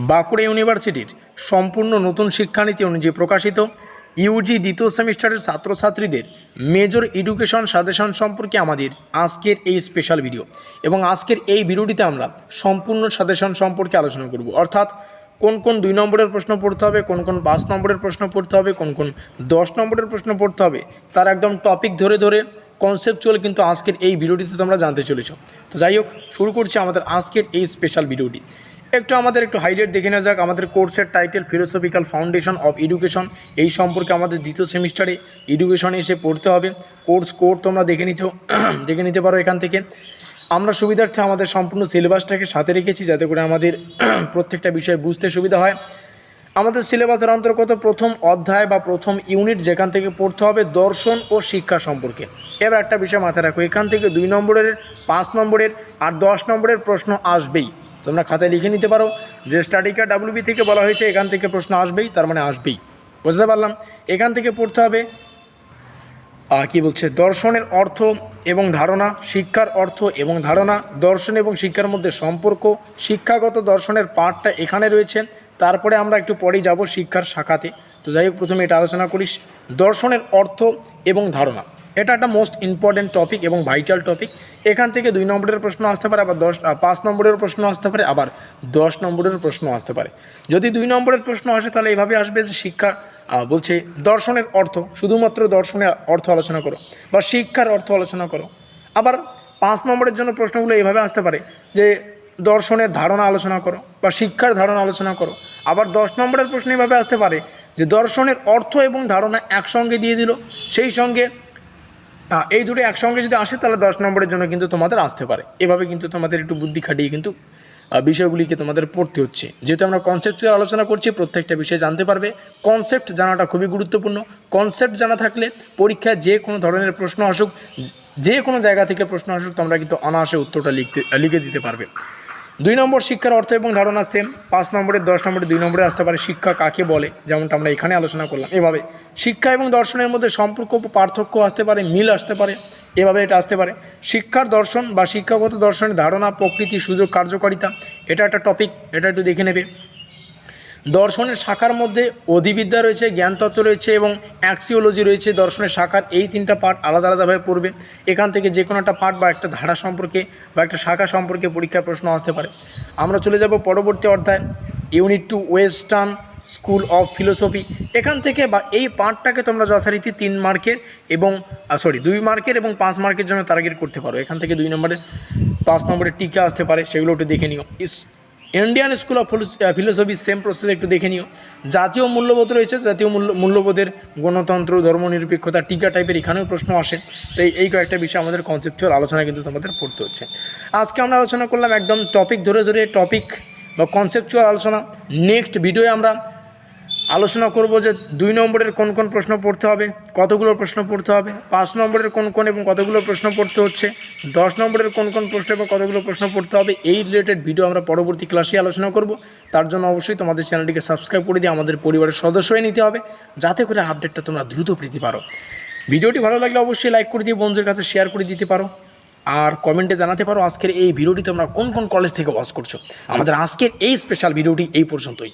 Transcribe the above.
বাঁকুড়া ইউনিভার্সিটির সম্পূর্ণ নতুন শিক্ষানীতি অনুযায়ী প্রকাশিত ইউজি দ্বিতীয় সেমিস্টারের ছাত্রছাত্রীদের মেজর এডুকেশন সাজেশন সম্পর্কে আমাদের আজকের এই স্পেশাল ভিডিও। এবং আজকের এই ভিডিওটিতে আমরা সম্পূর্ণ সাজেশন সম্পর্কে আলোচনা করব, অর্থাৎ কোন কোন 2 নম্বরের প্রশ্ন পড়তে হবে, কোন কোন 5 নম্বরের প্রশ্ন পড়তে হবে, কোন কোন 10 নম্বরের প্রশ্ন পড়তে হবে, তার একদম টপিক ধরে ধরে কনসেপচুয়াল কিন্তু আজকের এই ভিডিওটিতে তোমরা জানতে চলেছ। তো যাই হোক, শুরু করছি আমাদের আজকের এই স্পেশাল ভিডিওটি। একটু হাইলাইট দেখে নেওয়া যাক। আমাদের কোর্সের title philosophical foundation of education, এই সম্পর্কে আমাদের দ্বিতীয় সেমিস্টারে এডুকেশনে এসে পড়তে হবে। কোর্স কোড তোমরা দেখে নিতে পারো এখান থেকে। আমরা সুবিধার্থে আমাদের সম্পূর্ণ সিলেবাসটাকে সাথে রেখেছি, যাতে করে আমাদের প্রত্যেকটা বিষয় বুঝতে সুবিধা হয়। আমাদের সিলেবাসের অন্তর্গত প্রথম অধ্যায় বা প্রথম ইউনিট যেখান থেকে পড়তে হবে দর্শন ও শিক্ষা সম্পর্কে। এবার একটা বিষয় মাথায় রাখো, এখান থেকে 2 নম্বরের, 5 নম্বরের আর 10 নম্বরের প্রশ্ন আসবেই। তোমরা খাতায় লিখে নিতে পারো যে স্টাডি কার্ড WB থেকে বলা হয়েছে এখান থেকে প্রশ্ন আসবেই, তার মানে আসবেই। বুঝতে পারলাম? এখান থেকে পড়তে হবে কি বলছে, দর্শনের অর্থ এবং ধারণা, শিক্ষার অর্থ এবং ধারণা, দর্শন এবং শিক্ষার মধ্যে সম্পর্ক, শিক্ষাগত দর্শনের পার্টটা এখানে রয়েছে। তারপরে আমরা একটু পরেই যাব শিক্ষার শাখাতে। তো যাই হোক, প্রথমে এটা আলোচনা করিস, দর্শনের অর্থ এবং ধারণা। এটা একটা মোস্ট ইম্পর্টেন্ট টপিক এবং ভাইটাল টপিক। এখান থেকে 2 নম্বরের প্রশ্ন আসতে পারে, আবার 5 নম্বরের প্রশ্ন আসতে পারে, আবার 10 নম্বরের প্রশ্ন আসতে পারে। যদি 2 নম্বরের প্রশ্ন আসে তাহলে এভাবে আসবে যে শিক্ষা বলছে দর্শনের অর্থ, শুধুমাত্র দর্শনের অর্থ আলোচনা করো বা শিক্ষার অর্থ আলোচনা করো। আবার 5 নম্বরের জন্য প্রশ্নগুলো এইভাবে আসতে পারে যে দর্শনের ধারণা আলোচনা করো বা শিক্ষার ধারণা আলোচনা করো। আবার 10 নম্বরের প্রশ্ন এইভাবে আসতে পারে যে দর্শনের অর্থ এবং ধারণা একসঙ্গে দিয়ে দিল, সেই সঙ্গে এই দুটো একসঙ্গে যদি আসে তাহলে 10 নম্বরের জন্য কিন্তু তোমাদের আসতে পারে। এভাবে কিন্তু তোমাদের একটু বুদ্ধি খাটিয়ে কিন্তু বিষয়গুলিকে তোমাদের পড়তে হচ্ছে। যেহেতু আমরা কনসেপ্টচুয়াল আলোচনা করছি, প্রত্যেকটা বিষয় জানতে পারবে। কনসেপ্ট জানাটা খুবই গুরুত্বপূর্ণ। কনসেপ্ট জানা থাকলে পরীক্ষায় যে কোনো ধরনের প্রশ্ন আসুক, যে কোনো জায়গা থেকে প্রশ্ন আসুক, তোমরা কিন্তু অনায়াসে উত্তরটা লিখে দিতে পারবে। 2 নম্বর শিক্ষার অর্থ এবং ধারণা সেম। 5 নম্বরের, 10 নম্বরে, 2 নম্বরে আসতে পারে শিক্ষা কাকে বলে, যেমনটা আমরা এখানে আলোচনা করলাম। এভাবে শিক্ষা এবং দর্শনের মধ্যে সম্পর্ক, পার্থক্য আসতে পারে, মিল আসতে পারে, এভাবে এটা আসতে পারে। শিক্ষার দর্শন বা শিক্ষাগত দর্শনের ধারণা, প্রকৃতি, সুযোগ, কার্যকারিতা, এটা একটা টপিক, এটা একটু দেখে নেবে। দর্শনের শাখার মধ্যে অধিবিদ্যা রয়েছে, জ্ঞানতত্ত্ব রয়েছে এবং অ্যাক্সিওলজি রয়েছে। দর্শনের শাখার এই 3টা পার্ট আলাদা আলাদাভাবে পড়বে। এখান থেকে যে কোনো একটা পার্ট বা একটা ধারা সম্পর্কে বা একটা শাখা সম্পর্কে পরীক্ষার প্রশ্ন আসতে পারে। আমরা চলে যাব পরবর্তী অধ্যায়, unit 2 western school of philosophy. এখান থেকে বা এই পার্টটাকে তোমরা যথারীতি 3 মার্কের এবং 2 মার্কের এবং 5 মার্কের জন্য টার্গেট করতে পারো। এখান থেকে 2 নম্বরের, 5 নম্বরের টিকা আসতে পারে, সেগুলো একটু দেখে নিও। Indian school of philosophy same process একটু দেখে নিও। জাতীয় মূল্যবোধ রয়েছে, জাতীয় মূল্যবোধের গণতন্ত্র, ধর্মনিরপেক্ষতা, টিকা টাইপের এখানেও প্রশ্ন আসে। তো এই কয়েকটা বিষয় আমাদের কনসেপচুয়াল আলোচনা কিন্তু তোমাদের পড়তে হচ্ছে। আজকে আমরা আলোচনা করলাম একদম টপিক ধরে টপিক বা কনসেপচুয়াল আলোচনা। নেক্সট ভিডিওয়ে আমরা আলোচনা করব যে 2 নম্বরের কোন কোন প্রশ্ন পড়তে হবে, কতগুলো প্রশ্ন পড়তে হবে, 5 নম্বরের কোন কোন এবং কতগুলো প্রশ্ন পড়তে হচ্ছে, 10 নম্বরের কোন কোন প্রশ্ন এবং কতগুলো প্রশ্ন পড়তে হবে। এই রিলেটেড ভিডিও আমরা পরবর্তী ক্লাসে আলোচনা করব। তার জন্য অবশ্যই তোমাদের চ্যানেলটিকে সাবস্ক্রাইব করে দিয়ে আমাদের পরিবারের সদস্য হয়ে নিতে হবে, যাতে করে আপডেটটা তোমরা দ্রুত পেতে পারো। ভিডিওটি ভালো লাগলে অবশ্যই লাইক করে দিয়ে বন্ধুদের কাছে শেয়ার করে দিতে পারো। আর কমেন্টে জানাতে পারো আজকের এই ভিডিওটি তোমরা কোন কোন কলেজ থেকে ওয়াচ করছো। আমাদের আজকের এই স্পেশাল ভিডিওটি এই পর্যন্তই।